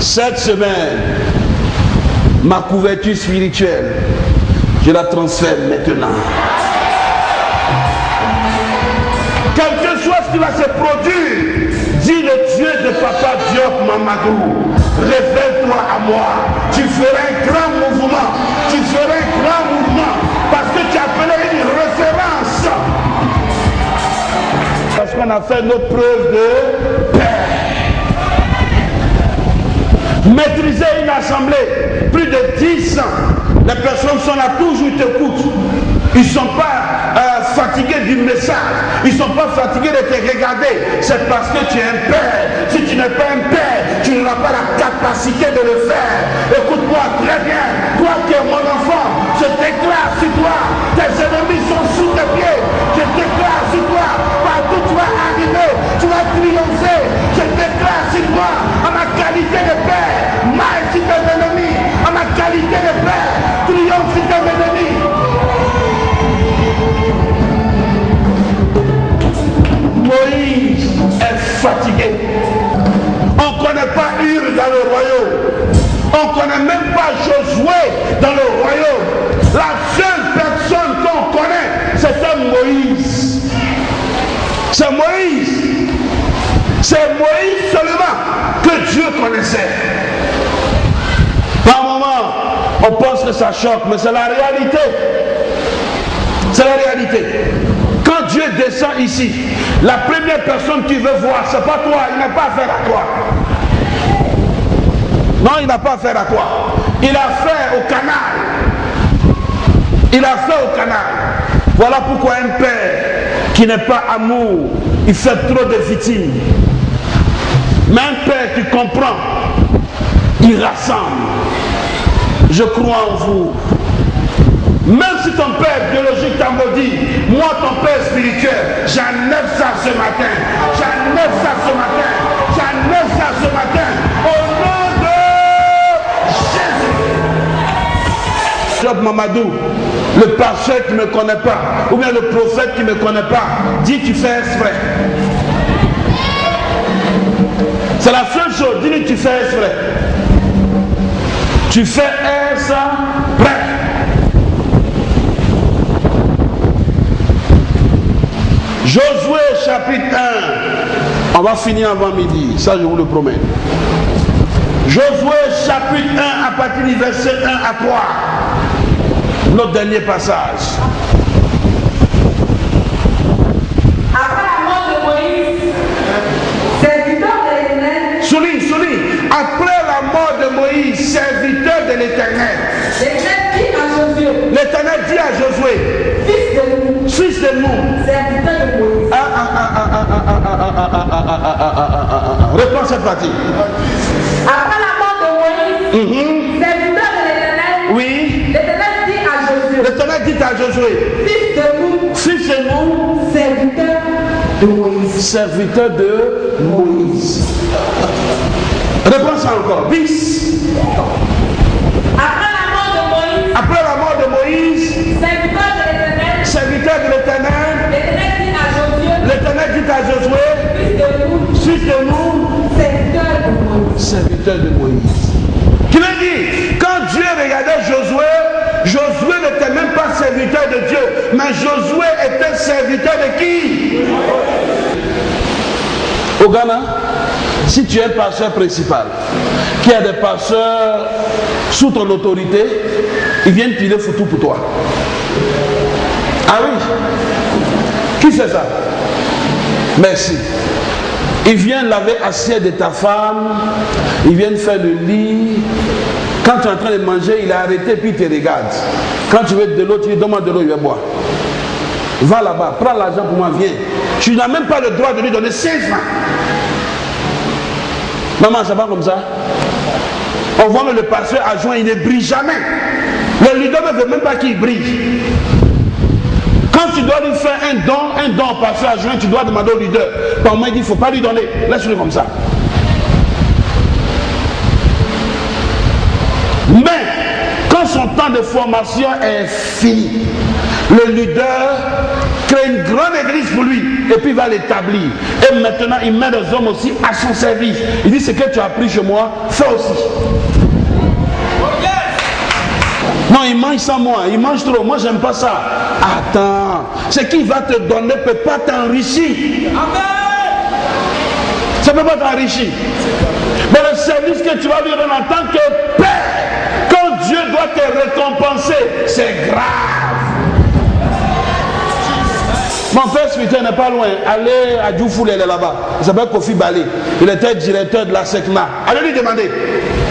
Cette semaine, ma couverture spirituelle, je la transfère maintenant. Quelque chose qui va se produire, dis le Dieu de Papa Diop Mamadou, révèle-toi à moi. Tu feras un grand mouvement. Tu feras un grand mouvement parce que tu appelais une référence. Parce qu'on a fait nos preuves de paix. Maîtriser une assemblée, plus de 10 ans, les personnes sont là, toujours ils t'écoutent. Ils ne sont pas fatigués du message, ils ne sont pas fatigués de te regarder. C'est parce que tu es un père. Si tu n'es pas un père, tu n'auras pas la capacité de le faire. Écoute-moi très bien, toi qui es mon enfant, je déclare sur toi, tes ennemis sont sous tes pieds. Je déclare sur toi, partout tu vas arriver, tu vas triompher. Je déclare sur toi, en ma qualité de père, maille sur tes ennemis, en ma qualité de père, triomphe sur tes ennemis. Moïse est fatigué. On ne connaît pas Hur dans le royaume. On ne connaît même pas Josué dans le royaume. La seule personne qu'on connaît, c'était Moïse. C'est Moïse. C'est Moïse seulement que Dieu connaissait. Par moment, on pense que ça choque, mais c'est la réalité. C'est la réalité. Quand Dieu descend ici, la première personne qu'il veut voir, ce n'est pas toi, il n'a pas affaire à toi. Non, il n'a pas affaire à toi. Il a affaire au canal. Il a affaire au canal. Voilà pourquoi un père qui n'est pas amour, il fait trop de victimes. Mais un père qui comprend, il rassemble. Je crois en vous. Même si ton père biologique t'a maudit, moi ton père spirituel, j'enlève ça ce matin. J'enlève ça ce matin. J'enlève ça ce matin. Au nom de Jésus. Job Mamadou, le pasteur qui ne me connaît pas, ou bien le prophète qui ne me connaît pas, dit tu fais exprès. C'est la seule chose, dis-lui tu fais exprès. Tu fais exprès. Josué chapitre 1, on va finir avant midi, ça je vous le promets. Josué chapitre 1 à partir du verset 1 à 3, notre dernier passage. Après la mort de Moïse, serviteur de l'Éternel. Souligne, après la mort de Moïse, serviteur de l'Éternel. L'Éternel dit à Josué, fils de nous, serviteur de Moïse. Reprends cette partie. Après la mort de Moïse, serviteur de l'Éternel, oui. l'Éternel dit à Josué, l'Éternel dit à Josué, fils de nous, serviteur de Moïse. Serviteur de Moïse. Reprends ça encore. Bis. Après la mort de Moïse, serviteur de l'Éternel, l'Éternel dit à Josué, fils de nous, serviteur de Moïse. Qui veut dire, quand Dieu regardait Josué, Josué n'était même pas serviteur de Dieu, mais Josué était serviteur de qui? Au Ghana, si tu es pasteur principal, qui a des pasteurs sous ton autorité, ils viennent piler foutu pour toi. Ah oui? Qui fait ça? Merci. Ils viennent laver l'assiette de ta femme, ils viennent faire le lit. Quand tu es en train de manger, il a arrêté puis il te regarde. Quand tu veux de l'eau, tu lui demandes de l'eau, il va boire. Va là-bas, prends l'argent pour moi, viens. Tu n'as même pas le droit de lui donner 5 francs. Maman, ça va comme ça? On voit que le pasteur adjoint, il ne brille jamais. Le leader ne veut même pas qu'il brille. Quand tu dois lui faire un don au pasteur adjoint, tu dois demander au leader. Par moi, il dit, il ne faut pas lui donner. Laisse-le comme ça. Mais, quand son temps de formation est fini, le leader, crée une grande église pour lui, et puis il va l'établir. Et maintenant, il met les hommes aussi à son service. Il dit, ce que tu as appris chez moi, fais aussi. Non, il mange sans moi, il mange trop, moi j'aime pas ça. Attends, ce qu'il va te donner ne peut pas t'enrichir. Ça ne peut pas t'enrichir. Mais le service que tu vas lui donner en tant que père, quand Dieu doit te récompenser, c'est grave. Mon père spirituel n'est pas loin. Allez à Djoufoul, elle est là-bas. Il s'appelle Kofi Balé. Il était directeur de la SECNA. Allez lui demander.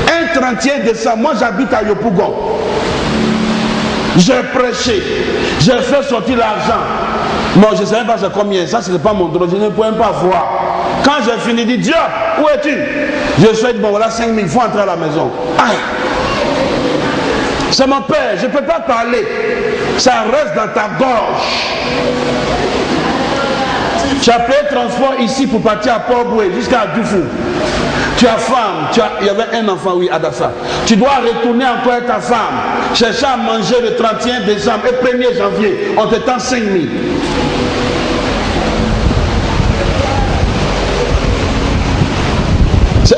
Un 31 décembre, moi j'habite à Yopougon. J'ai prêché. J'ai fait sortir l'argent. Moi je ne sais même pas c'est combien. Ça, ce n'est pas mon droit. Je ne peux même pas voir. Quand j'ai fini, dit Dieu, où es-tu? Je souhaite, bon voilà 5 000, il faut entrer à la maison. Aïe. C'est mon père, je ne peux pas parler. Ça reste dans ta gorge. Tu as payé transport ici pour partir à Port-Boué jusqu'à Dufou. Tu as femme, il y avait un enfant, oui, Adassa. Tu dois retourner encore avec ta femme. Chercher à manger le 31 décembre et 1er janvier. On te tend 5 000.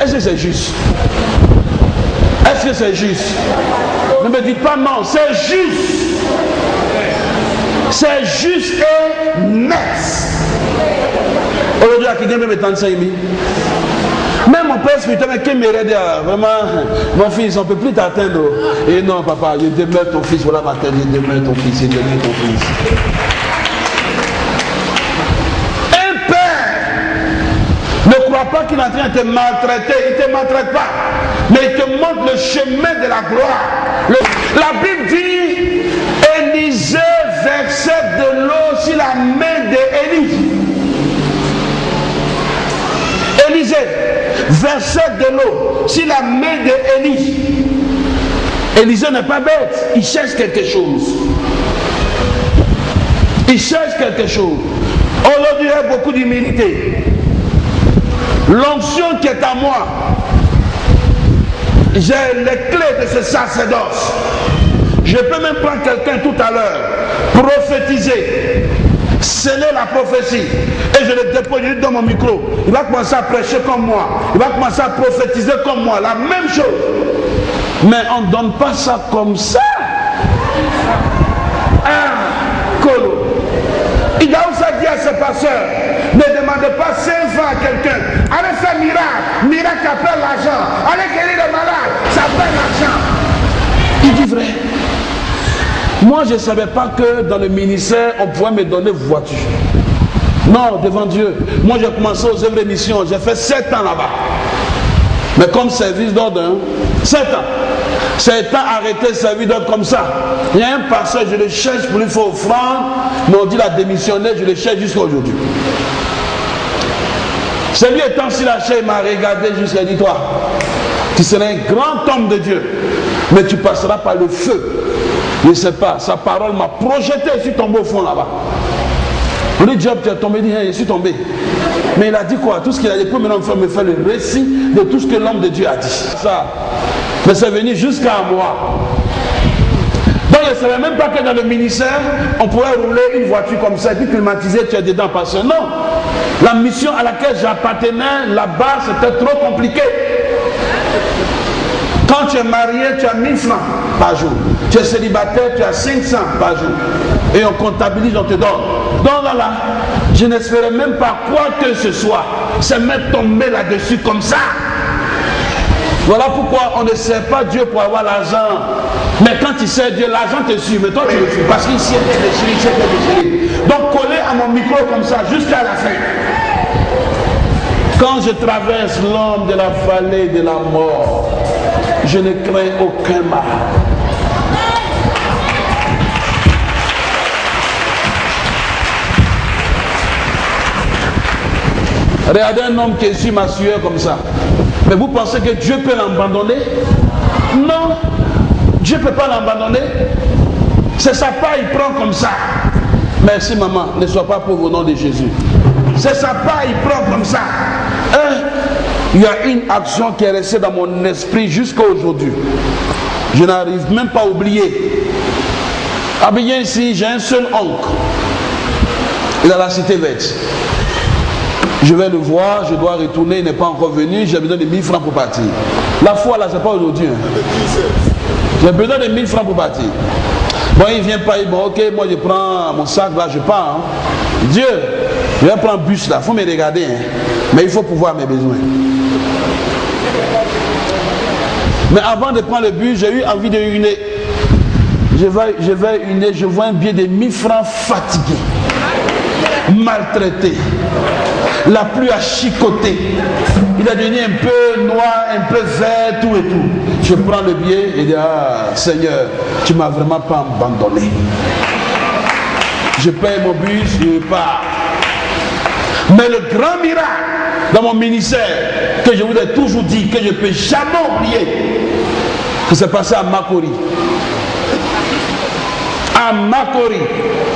Est-ce que c'est juste? Est-ce que c'est juste? Ne me dites pas non, c'est juste. C'est juste et net. Aujourd'hui, à qui vient me 35 000. Même mon père spirituel qui me regarde, vraiment, mon fils, on ne peut plus t'atteindre. Et non, papa, je demeure ton fils, voilà ma tête, je demeure ton fils, je demeure ton fils. Un père ne croit pas qu'il est en train de te maltraiter, il ne te maltraite pas, mais il te montre le chemin de la gloire. La Bible dit, Élisée versait de l'eau sur la main d'Élie. Élisée versait de l'eau sur la main d'Élie. Élisée n'est pas bête, il cherche quelque chose. Il cherche quelque chose. Aujourd'hui, il y a beaucoup d'humilité. L'onction qui est à moi, j'ai les clés de ce sacerdoce. Je peux même prendre quelqu'un tout à l'heure, prophétiser, sceller la prophétie, et je le dépose, je lui donne mon micro. Il va commencer à prêcher comme moi, il va commencer à prophétiser comme moi, la même chose. Mais on ne donne pas ça comme ça. Ah, Colo. Il a aussi dit à ses pasteurs, ne demandez pas 5 francs à quelqu'un. Allez faire miracle, miracle appelle l'argent. Allez guérir les malades, ça appelle l'argent. Il dit vrai. Moi, je ne savais pas que dans le ministère, on pouvait me donner voiture. Non, devant Dieu. Moi, j'ai commencé aux œuvres et missions. J'ai fait 7 ans là-bas. Mais comme service d'ordre, 7 ans. 7 ans arrêté, service d'ordre comme ça. Il y a un pasteur, je le cherche pour lui faire offrande. Mais on dit la démissionnaire, je le cherche jusqu'à aujourd'hui. Celui étant sur la chaise, il m'a regardé jusqu'à dit, toi, tu seras un grand homme de Dieu. Mais tu passeras par le feu. Je ne sais pas, sa parole m'a projeté, je suis tombé au fond là-bas. On dit, Job, tu es tombé, il dit, je suis tombé. Mais il a dit quoi? Tout ce qu'il a dit, pour maintenant me faire le récit de tout ce que l'homme de Dieu a dit. Ça. Mais c'est venu jusqu'à moi. Donc je ne savais même pas que dans le ministère, on pourrait rouler une voiture comme ça et puis climatiser, tu es dedans. Parce que non, la mission à laquelle j'appartenais, là-bas, c'était trop compliqué. Quand tu es marié, tu as 1000 francs par jour. Tu es célibataire, tu as 500 par jour. Et on comptabilise, on te donne. Donc là, je n'espérais même pas quoi que ce soit. C'est mettre tomber là-dessus comme ça. Voilà pourquoi on ne sert pas Dieu pour avoir l'argent. Mais quand tu sers Dieu, l'argent te suit. Mais toi, tu le suis. Parce qu'il s'y est déchiré. Donc, coller à mon micro comme ça, jusqu'à la fin. Quand je traverse l'ombre de la vallée de la mort, je ne crains aucun mal. Regardez un homme qui est sur ma sueur comme ça. Mais vous pensez que Dieu peut l'abandonner? Non, Dieu ne peut pas l'abandonner. C'est sa part, il prend comme ça. Merci maman, ne sois pas pauvre au nom de Jésus. C'est sa part, il prend comme ça. Il y a une action qui est restée dans mon esprit jusqu'à aujourd'hui. Je n'arrive même pas à oublier. Ah bien ici, j'ai un seul oncle. Il est à la cité verte. Je vais le voir, je dois retourner, il n'est pas encore venu, j'ai besoin de 1000 francs pour partir. La foi là, c'est pas aujourd'hui. J'ai besoin de 1000 francs pour partir. Bon, il vient pas, bon, ok, moi je prends mon sac là, je pars. Hein. Dieu, je vais prendre un bus là, il faut me regarder, hein. Mais il faut pouvoir mes besoins. Mais avant de prendre le bus, j'ai eu envie de uriner. Je vais uriner, je vois un billet de 1000 francs fatigué, maltraité, la pluie a chicoté, il a devenu un peu noir, un peu vert, tout et tout. Je prends le billet et dis, ah Seigneur, tu m'as vraiment pas abandonné. Je paye mon bus, je pars. Mais le grand miracle dans mon ministère, que je vous ai toujours dit, que je ne peux jamais oublier, que c'est passé à Makori. À Makori,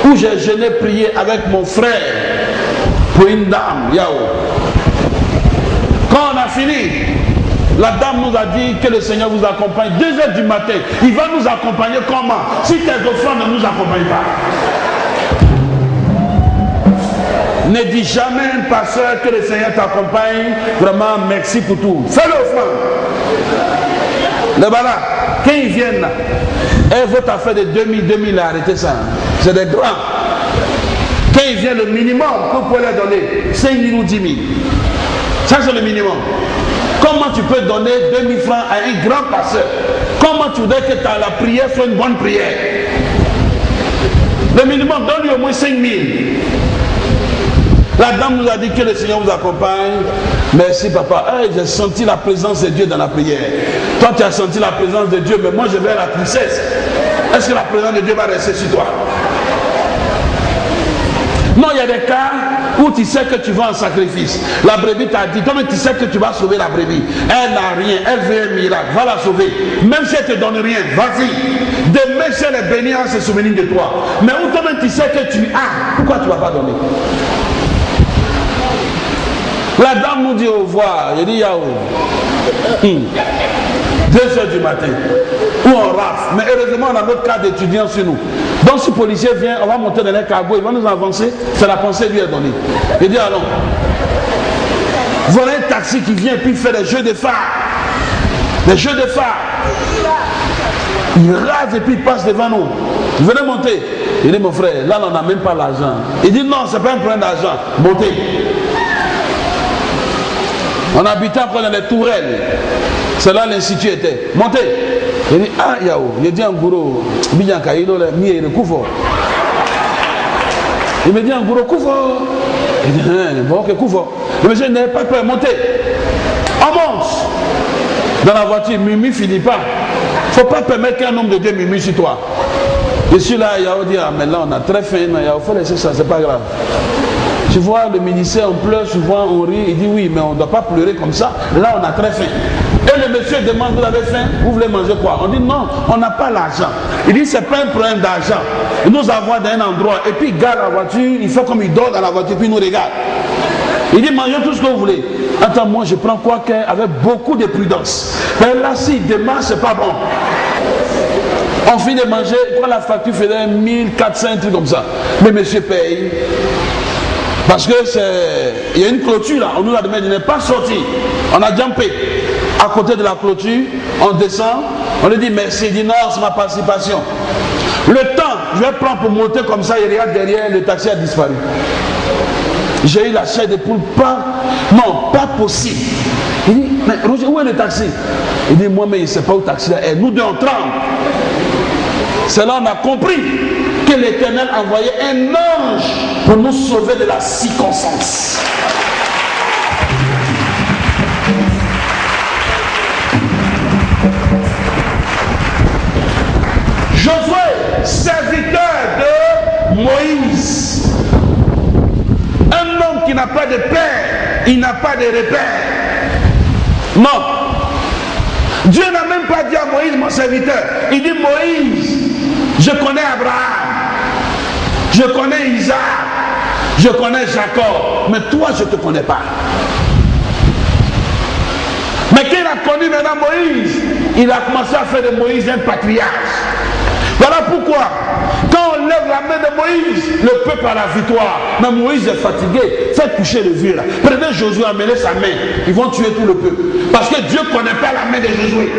où j'ai jeûné prié avec mon frère pour une dame, Yao. Quand on a fini, la dame nous a dit que le Seigneur vous accompagne. 2h du matin, il va nous accompagner comment? Si tes offrandes ne nous accompagnent pas. Ne dis jamais à un pasteur que le Seigneur t'accompagne. Vraiment, merci pour tout. Fais l'offrande. Le bala, quand ils viennent là, et votre affaire de 2000, arrêtez ça. C'est des grands. Quand il vient le minimum que vous pouvez leur donner, 5 000 ou 10 000. Ça c'est le minimum. Comment tu peux donner 2000 francs à un grand pasteur? Comment tu voudrais que la prière soit une bonne prière? Le minimum, donne-lui au moins 5 000. La dame nous a dit que le Seigneur vous accompagne. Merci papa. Hey, j'ai senti la présence de Dieu dans la prière. Toi tu as senti la présence de Dieu, mais moi je vais à la tristesse. Est-ce que la présence de Dieu va rester sur toi? Non, il y a des cas où tu sais que tu vas en sacrifice. La brebis t'a dit, toi-même tu sais que tu vas sauver la brebis. Elle n'a rien, elle veut un miracle, va la sauver. Même si elle ne te donne rien, vas-y. Demain, si elle est bénie, elle se souvient de toi. Mais où toi-même tu sais que tu as, pourquoi tu ne vas pas donner? La dame nous dit au revoir. Je dis Yahoo. 2h du matin. Où on rafle. Mais heureusement, on a notre carte d'étudiant sur nous. Donc, si le policier vient, on va monter dans les cargos, il va nous avancer. C'est la pensée lui est donnée. Je dis allons. Voilà un taxi qui vient et puis il fait des jeux de phare. Des jeux de phare. Il rase et puis il passe devant nous. Venez monter. Il dit mon frère, là on n'a même pas l'argent. Il dit non, c'est pas un problème d'argent. Montez. On habitait encore dans les tourelles. C'est là l'institut était. Montez. Il dit, ah, Yao. Il dit, Ngouro, Bianca, il est Koufo. Il me dit, Ngouro, Koufo. Il dit, bon, ok, Koufo. Le monsieur n'est pas prêt, montez. On monte. Dans la voiture, Mimi finit pas. Il ne faut pas permettre qu'un homme de Dieu Mimi sur toi. Je suis là, Yao dit, ah, mais là, on a très faim. Il faut laisser ça, c'est pas grave. Tu vois, le ministère, on pleure, souvent on rit, il dit oui, mais on ne doit pas pleurer comme ça. Là, on a très faim. Et le monsieur demande, vous avez faim? Vous voulez manger quoi? On dit non, on n'a pas l'argent. Il dit, c'est pas un problème d'argent. Nous avons dans un endroit, et puis il garde la voiture, il fait comme il dort dans la voiture, puis il nous regarde. Il dit, mangez tout ce que vous voulez. Attends, moi, je prends quoi avec beaucoup de prudence. Mais là, si demain, c'est pas bon. On finit de manger, quand la facture faisait 1400, un truc comme ça. Mais monsieur paye. Parce que il y a une clôture là, on nous a demandé de ne pas sortir. On a jumpé. À côté de la clôture, on descend, on lui dit merci, il dit non, c'est ma participation. Le temps, je vais prendre pour monter comme ça, il regarde derrière, le taxi a disparu. J'ai eu la chair de poule, non, pas possible. Il dit, mais Roger, où est le taxi? Il dit, moi, mais il ne sait pas où le taxi est. Nous deux, on tremble. C'est là qu'on a compris que l'Éternel envoyait un ange pour nous sauver de la circonstance. Josué, serviteur de Moïse, un homme qui n'a pas de père, il n'a pas de repère. Non. Dieu n'a même pas dit à Moïse, mon serviteur. Il dit, Moïse, je connais Abraham, je connais Isaac, je connais Jacob, mais toi, je ne te connais pas. Mais quand il a connu maintenant Moïse, il a commencé à faire de Moïse un patriarche. Voilà pourquoi, quand on enlève la main de Moïse, le peuple a la victoire. Mais Moïse est fatigué. Faites coucher le vieux là. Prenez Josué, amenez sa main. Ils vont tuer tout le peuple. Parce que Dieu ne connaît pas la main de Josué.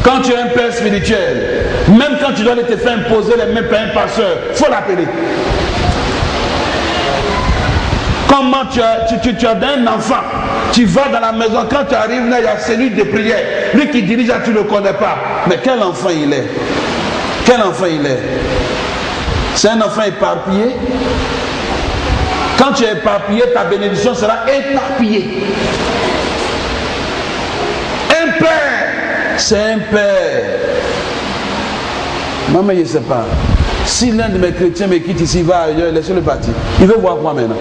Quand tu es un père spirituel, même quand tu dois te faire imposer les mains par un pasteur, il faut l'appeler. Comment tu as un enfant, tu vas dans la maison, quand tu arrives là, il y a cellule de prière. Lui qui dirige, tu ne le connais pas. Mais quel enfant il est? Quel enfant il est? C'est un enfant éparpillé. Quand tu es éparpillé, ta bénédiction sera éparpillée. Un père, c'est un père. Maman, je ne sais pas. Si l'un de mes chrétiens me quitte ici, il va ailleurs, laissez-le partir. Il veut voir quoi maintenant?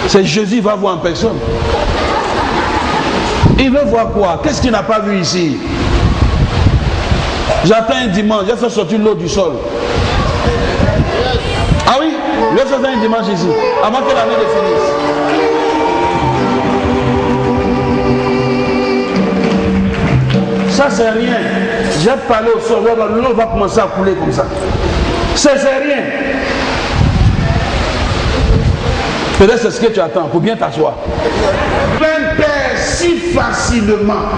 C'est Jésus, il va voir en personne. Il veut voir quoi? Qu'est-ce qu'il n'a pas vu ici? J'attends un dimanche, j'ai fait sortir l'eau du sol. Ah oui? Je vais faire un dimanche ici, avant que l'année ne finisse. Ça, c'est rien. J'ai parlé au sol, l'eau va commencer à couler comme ça. C'est rien. Peut-être c'est ce que tu attends pour bien t'asseoir. Un père si facilement.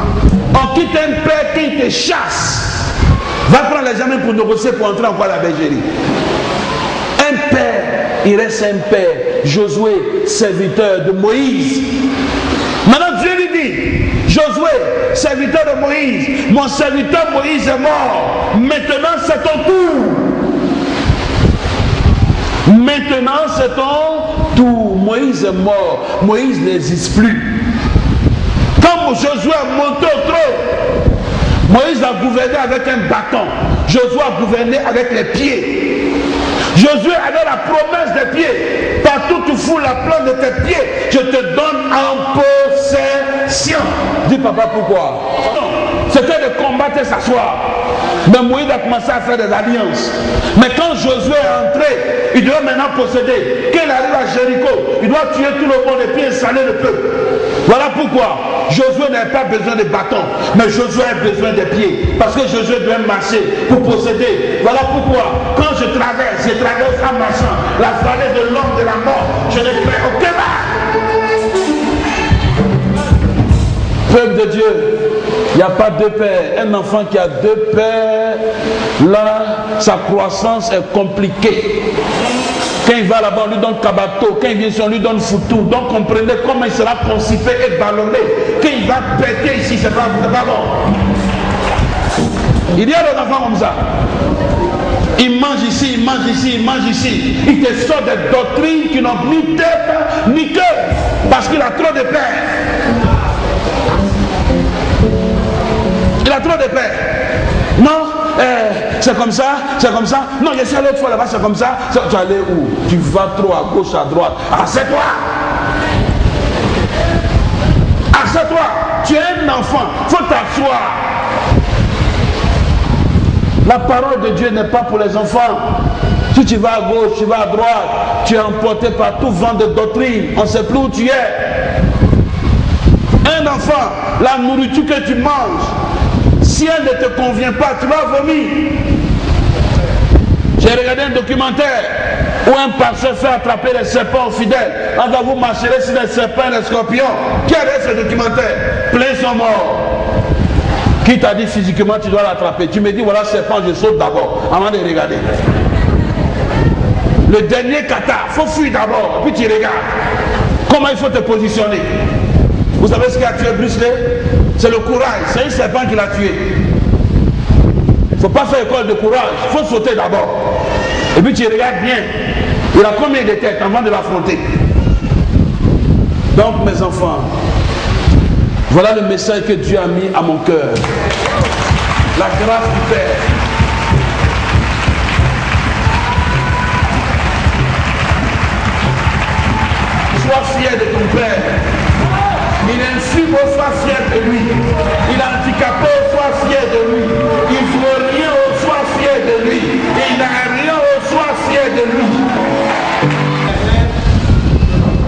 On quitte un père qui te chasse. Va prendre l'examen pour négocier pour entrer encore à la bergerie. Un père, il reste un père. Josué, serviteur de Moïse. Maintenant Dieu lui dit, Josué, serviteur de Moïse, mon serviteur Moïse est mort. Maintenant c'est ton tour. Maintenant c'est ton tour. Moïse est mort. Moïse n'existe plus. Quand Josué est monté au trône, Moïse a gouverné avec un bâton. Josué a gouverné avec les pieds. Josué avait la promesse des pieds. Partout tu fous la plante de tes pieds, je te donne en possession. Dis papa pourquoi? C'était de combattre et s'asseoir. Mais Moïse a commencé à faire des alliances. Mais quand Josué est entré, il doit maintenant posséder. Quand il arrive à Jéricho, il doit tuer tout le monde et puis installer le peuple. Voilà pourquoi Josué n'a pas besoin de bâton, mais Josué a besoin des pieds. Parce que Josué doit marcher pour posséder. Voilà pourquoi quand je traverse en marchant la vallée de l'homme de la mort, je ne crains aucun mal. Peuple de Dieu, il n'y a pas deux pères. Un enfant qui a deux pères, là, sa croissance est compliquée. Quand il va là-bas, on lui donne cabato. Quand il vient ici, on lui donne foutou. Donc comprenez comment il sera constipé et ballonné. Quand il va péter ici, c'est pas bon. Il y a des enfants comme ça. Il mange ici, il mange ici, il mange ici. Il te sort des doctrines qui n'ont ni tête ni cœur. Parce qu'il a trop de pères. Il a trop de pères. Non, c'est comme ça, c'est comme ça. Non, je suis allé l'autre fois là-bas, c'est comme ça. Tu es allé où? Tu vas trop à gauche, à droite. Assieds-toi. Assieds-toi. Tu es un enfant, il faut t'asseoir. La parole de Dieu n'est pas pour les enfants. Si tu vas à gauche, tu vas à droite, tu es emporté par tout vent de doctrine. On ne sait plus où tu es. Un enfant, la nourriture que tu manges, si elle ne te convient pas, tu vas vomir. J'ai regardé un documentaire où un pasteur fait attraper les serpents aux fidèles. Quand vous marcherez sur les serpents et les scorpions, qui a regardé ce documentaire? Plein sont morts. Qui t'a dit physiquement tu dois l'attraper? Tu me dis voilà serpent, je saute d'abord avant de regarder. Le dernier kata, il faut fuir d'abord, puis tu regardes. Comment il faut te positionner? Vous savez ce qui a tué Bruce Lee? C'est le courage, c'est un serpent qui l'a tué. Il ne faut pas faire école de courage, il faut sauter d'abord. Et puis tu regardes bien, il a combien de têtes avant de l'affronter? Donc mes enfants, voilà le message que Dieu a mis à mon cœur. La grâce du Père. Sois fier de ton Père. Il est infirme, sois fier de lui. Il est handicapé, sois fier de lui. Il ne veut rien, sois fier de lui. Il n'a rien, sois fier de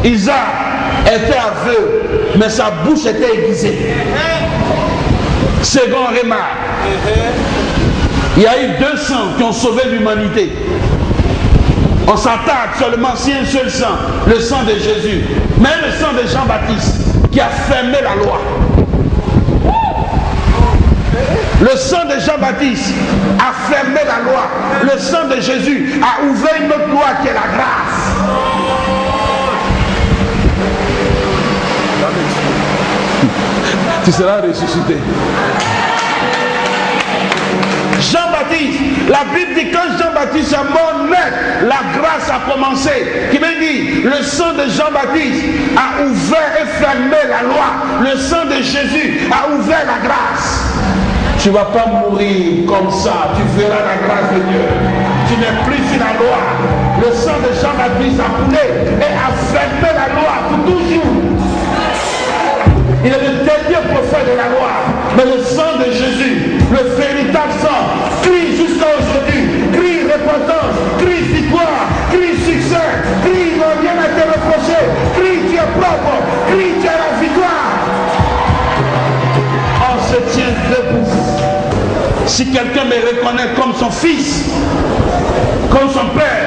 lui. Isaac était aveugle, mais sa bouche était aiguisée. Second remarque, Il y a eu 200 qui ont sauvé l'humanité. On s'attarde seulement sur un seul sang, le sang de Jésus. Mais le sang de Jean-Baptiste qui a fermé la loi. Le sang de Jean-Baptiste a fermé la loi. Le sang de Jésus a ouvert une autre loi qui est la grâce. Tu seras ressuscité. Jean-Baptiste, la Bible dit quand Jean-Baptiste est mort net, la grâce a commencé. Qui veut dire, le sang de Jean-Baptiste a ouvert et fermé la loi. Le sang de Jésus a ouvert la grâce. Tu ne vas pas mourir comme ça, tu verras la grâce de Dieu. Tu n'es plus sur la loi. Le sang de Jean-Baptiste a coulé et a fermé la loi pour toujours. Il est le dernier prophète de la loi. Mais le sang de Jésus, le véritable sang, crie jusqu'à aujourd'hui, crie repentance, crie victoire, crie succès, crie rien n'a été reproché, crie tu es propre, crie tu as la victoire. On se tient debout. Si quelqu'un me reconnaît comme son fils, comme son père,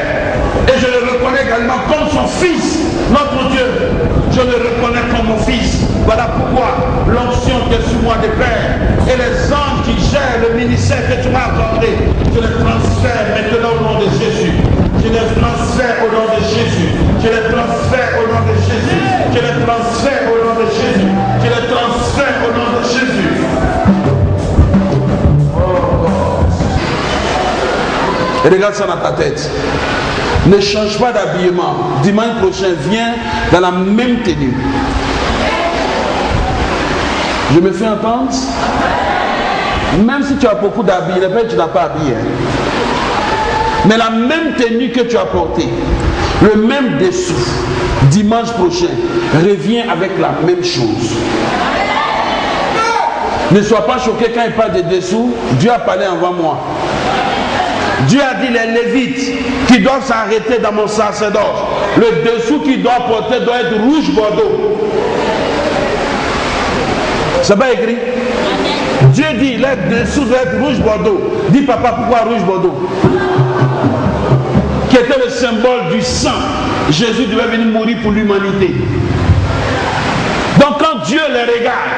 et je le reconnais également comme son fils, notre Dieu, je le reconnais comme mon fils. Voilà pourquoi l'onction qui est sur moi des pères et les anges qui gèrent le ministère que tu m'as accordé, je les transfère maintenant au nom de Jésus. Je les transfère au nom de Jésus. Je les transfère au nom de Jésus. Je les transfère au nom de Jésus. Je les transfère au nom de Jésus. Et regarde ça dans ta tête. Ne change pas d'habillement. Dimanche prochain, viens dans la même tenue. Je me fais entendre. Même si tu as beaucoup d'habits, tu n'as pas habillé. Mais la même tenue que tu as portée, le même dessous, dimanche prochain, reviens avec la même chose. Ne sois pas choqué quand il parle de dessous. Dieu a parlé avant moi. Dieu a dit les Lévites qui doivent s'arrêter dans mon sacerdoce. Le dessous qu'ils doivent porter doit être rouge bordeaux. C'est pas écrit. Dieu dit les dessous doivent être rouge bordeaux. Dis papa, pourquoi rouge bordeaux? Qui était le symbole du sang. Jésus devait venir mourir pour l'humanité. Donc quand Dieu les regarde,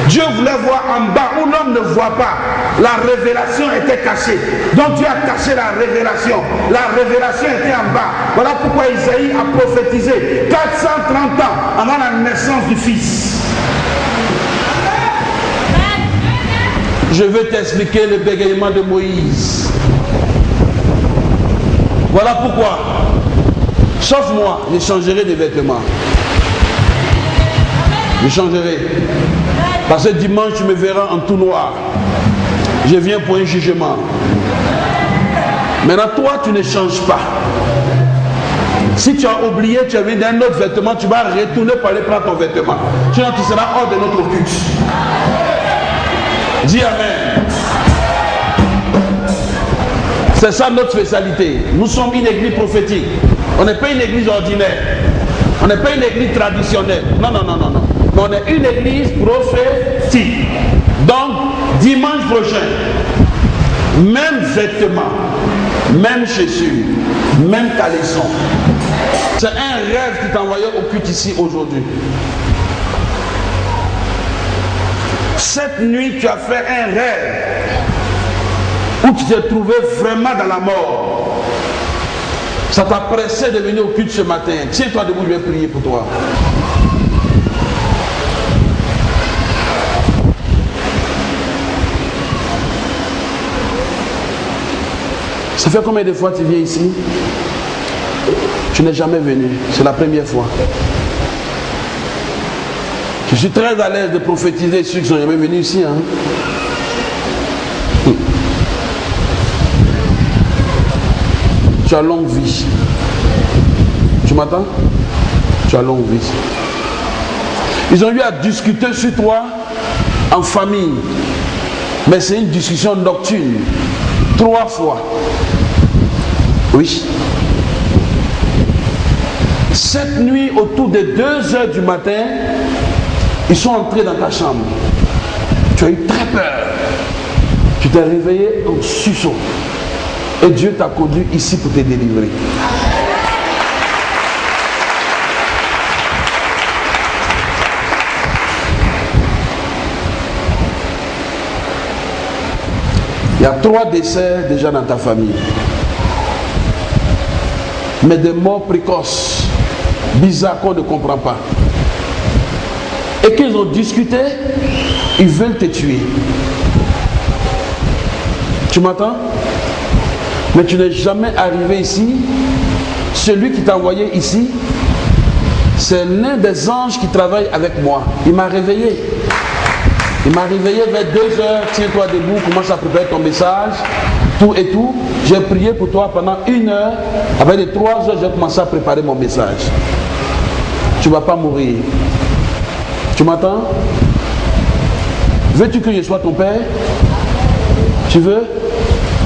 Dieu voulait voir en bas où l'homme ne voit pas. La révélation était cachée. Donc Dieu a caché la révélation. La révélation était en bas. Voilà pourquoi Isaïe a prophétisé 430 ans avant la naissance du Fils. Je veux t'expliquer le bégaiement de Moïse. Voilà pourquoi, sauf moi, je changerai de vêtements. Je changerai. Parce que dimanche, tu me verras en tout noir. Je viens pour un jugement. Maintenant, toi, tu ne changes pas. Si tu as oublié, tu as mis d'un autre vêtement, tu vas retourner pour aller prendre ton vêtement. Sinon, tu seras hors de notre culte. Dis Amen. C'est ça notre spécialité. Nous sommes une église prophétique. On n'est pas une église ordinaire. On n'est pas une église traditionnelle. Non, non, non, non, non. Mais on est une église prophétique. Donc, dimanche prochain, même vêtements, même chaussures, même caleçon. C'est un rêve qui t'a envoyé au culte ici aujourd'hui. Cette nuit, tu as fait un rêve où tu t'es trouvé vraiment dans la mort. Ça t'a pressé de venir au culte ce matin. Tiens-toi debout, je vais prier pour toi. Ça fait combien de fois tu viens ici? Tu n'es jamais venu. C'est la première fois. Je suis très à l'aise de prophétiser ceux qui sont jamais venus ici. Hein? Tu as longue vie. Tu m'entends? Tu as longue vie. Ils ont eu à discuter sur toi en famille. Mais c'est une discussion nocturne. 3 fois. Oui. Cette nuit, autour de 2 heures du matin, ils sont entrés dans ta chambre. Tu as eu très peur. Tu t'es réveillé en sursaut. Et Dieu t'a conduit ici pour te délivrer. Il y a 3 décès déjà dans ta famille. Mais des morts précoces, bizarres qu'on ne comprend pas. Et qu'ils ont discuté, ils veulent te tuer. Tu m'entends? Mais tu n'es jamais arrivé ici. Celui qui t'a envoyé ici, c'est l'un des anges qui travaille avec moi. Il m'a réveillé. Il m'a réveillé vers 2 heures. Tiens-toi debout, commence à préparer ton message. Tout et tout. J'ai prié pour toi pendant 1 heure. Après les 3 heures, j'ai commencé à préparer mon message. Tu ne vas pas mourir. Tu m'entends? Veux-tu que je sois ton père? Tu veux?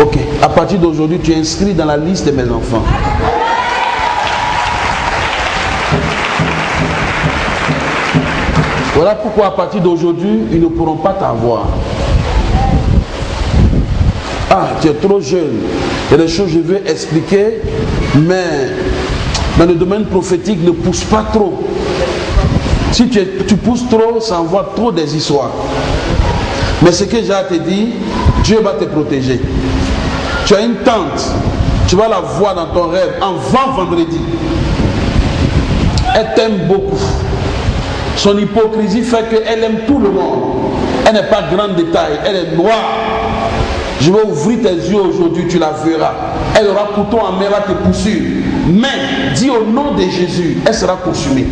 Ok. À partir d'aujourd'hui, tu es inscrit dans la liste de mes enfants. Voilà pourquoi à partir d'aujourd'hui, ils ne pourront pas t'avoir. Ah, tu es trop jeune. Il y a des choses que je vais expliquer, mais dans le domaine prophétique, ne pousse pas trop. Si tu pousses trop, ça envoie trop des histoires. Mais ce que j'ai à te dire, Dieu va te protéger. Tu as une tante, tu vas la voir dans ton rêve avant vendredi. Elle t'aime beaucoup. Son hypocrisie fait qu'elle aime tout le monde. Elle n'est pas grande de taille, elle est noire. Je vais ouvrir tes yeux aujourd'hui, tu la verras. Elle aura couteau en main, elle va te poursuivre. Mais, dis au nom de Jésus, elle sera consumée.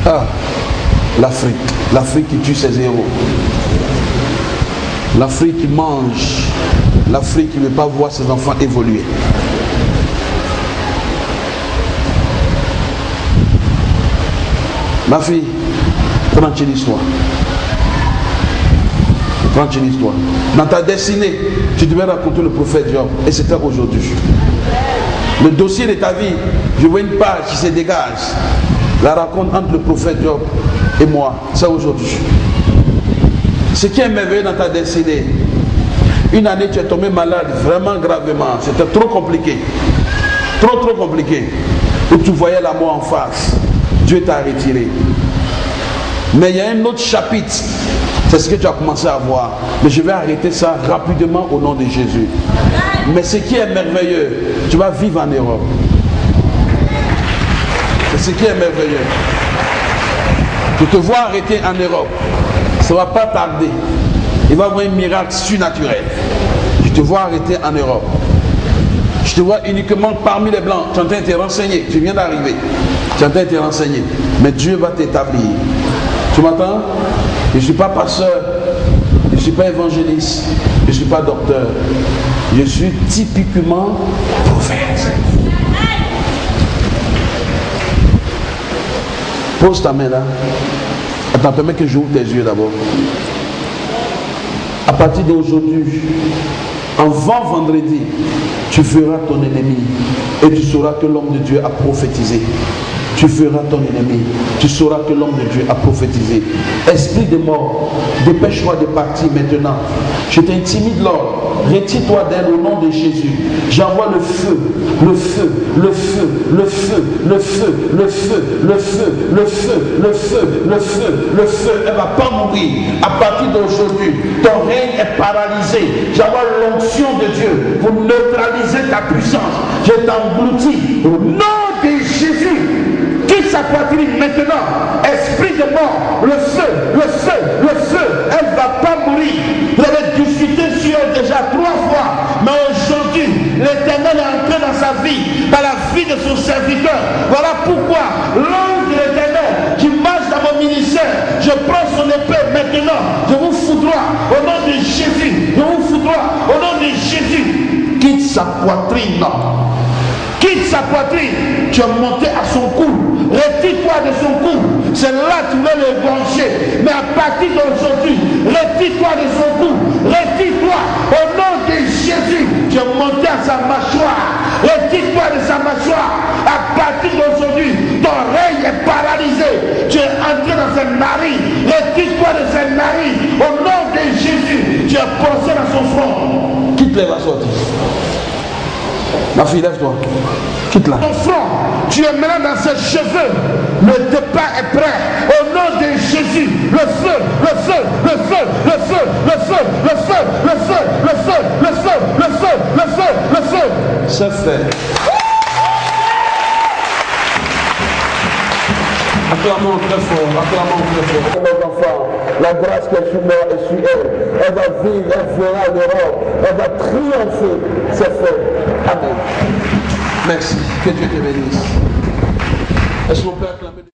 Ah, l'Afrique qui tue ses héros. L'Afrique qui mange. L'Afrique qui ne veut pas voir ses enfants évoluer. Ma fille, tranquillise-toi. Tranquillise-toi. Dans ta destinée, tu devais raconter le prophète Job. Et c'était aujourd'hui. Le dossier de ta vie, je vois une page qui se dégage. La raconte entre le prophète Job et moi. C'est aujourd'hui. Ce qui est merveilleux dans ta destinée, une année tu es tombé malade vraiment gravement. C'était trop compliqué. Trop compliqué. Où tu voyais la mort en face. Dieu t'a retiré. Mais il y a un autre chapitre. C'est ce que tu as commencé à voir. Mais je vais arrêter ça rapidement au nom de Jésus. Mais ce qui est merveilleux, tu vas vivre en Europe. C'est ce qui est merveilleux. Tu te vois arrêter en Europe. Ça ne va pas tarder. Il va y avoir un miracle surnaturel. Tu te vois arrêter en Europe. Je te vois uniquement parmi les blancs. Tu es en train de te renseigner. Tu viens d'arriver. Tu es en train de te renseigner. Mais Dieu va t'établir. Tu m'entends? Je ne suis pas pasteur. Je ne suis pas évangéliste. Je ne suis pas docteur. Je suis typiquement prophète. Pose ta main là. Attends, permets que j'ouvre tes yeux d'abord. À partir d'aujourd'hui, avant vendredi, tu feras ton ennemi et tu sauras que l'homme de Dieu a prophétisé. Tu feras ton ennemi, tu sauras que l'homme de Dieu a prophétisé. Esprit de mort, dépêche-toi de partir maintenant. Je t'intimide l'ordre. Retire-toi d'elle au nom de Jésus. J'envoie le feu, le feu, le feu, le feu, le feu, le feu, le feu, le feu, le feu, le feu, le feu. Elle ne va pas mourir. À partir d'aujourd'hui, ton règne est paralysé. J'envoie l'onction de Dieu pour neutraliser ta puissance. Je t'engloutis au nom de Jésus. Quitte sa poitrine maintenant. Esprit de mort, le feu, le feu, le feu. Elle ne va pas mourir. Vous avez discuté sur elle déjà 3 fois. Mais aujourd'hui, l'Éternel est entré dans sa vie, dans la vie de son serviteur. Voilà pourquoi l'ange de l'Éternel qui marche dans mon ministère, je prends son épée maintenant. Je vous foudroie au nom de Jésus. Je vous foudroie au nom de Jésus. Quitte sa poitrine. Quitte sa poitrine, tu es monté à son cou. Retire-toi de son cou. C'est là que tu veux le brancher. Mais à partir d'aujourd'hui, retire-toi de son cou. Retire-toi au nom de Jésus. Tu es monté à sa mâchoire. Retire-toi de sa mâchoire. À partir d'aujourd'hui, ton règne est paralysé. Tu es entré narines. Retire-toi de ses narines. Au nom de Jésus, tu as pensé dans son front. Quitte-les, va sortir. Ma fille, lève-toi. Quitte-la. Ton front, tu es maintenant dans ses cheveux. Le départ est prêt. Au nom de Jésus, le feu, le feu, le feu, le feu, le feu, le feu, le feu, le feu, le feu, le feu, le feu, le feu. C'est fait. Acclamons très fort, acclamons très fort. Mes enfants, la grâce qu'elle est sur elle. Elle va vivre, elle verra l'Europe. Elle va triompher. C'est fait. Amen. Merci. Que Dieu te bénisse. Est-ce qu'on peut acclamer?